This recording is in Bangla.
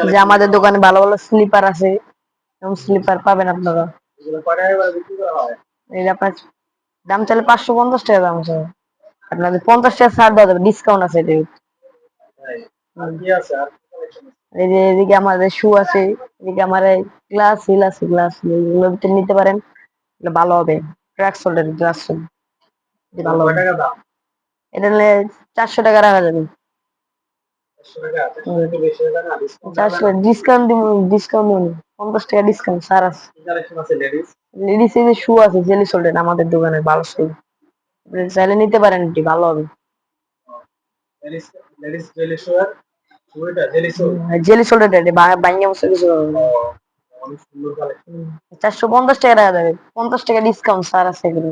যে আমাদের দোকানে ভালো ভালো স্লিপার আছে, এবং স্লিপার পাবেন আপনারা। এই যে আপনার দাম চাইলে 550 টাকা দাম আছে, আপনাদের 50 টাকা ছাড় দেওয়া যাবে, ডিসকাউন্ট আছে এতে। এই যে এদিকে আমাদের শু আছে, এদিকে আমার গ্লাস হিল আছে, গ্লাস হিল এগুলো নিতে পারেন, ভালো হবে। ট্র্যাক সোল্ডার গ্লাস সোল ভালো হবে। এটা নিলে 400 টাকা রাখা যাবে। 400 ডিসকাউন্ট দিব, ডিসকাউন্ট দিব 50 টাকা ডিসকাউন্ট স্যার আছে। লেডিস এর শু আছে জেলি সোল্ডার আমাদের দোকানে ভালো শু, চাইলে নিতে পারেন, এটি ভালো হবে। জেলি সোল্ডার বাইঙ্গা বসে কিছু 450 টাকা রাখা যাবে, 50 টাকা ডিসকাউন্ট স্যার আছে এগুলো।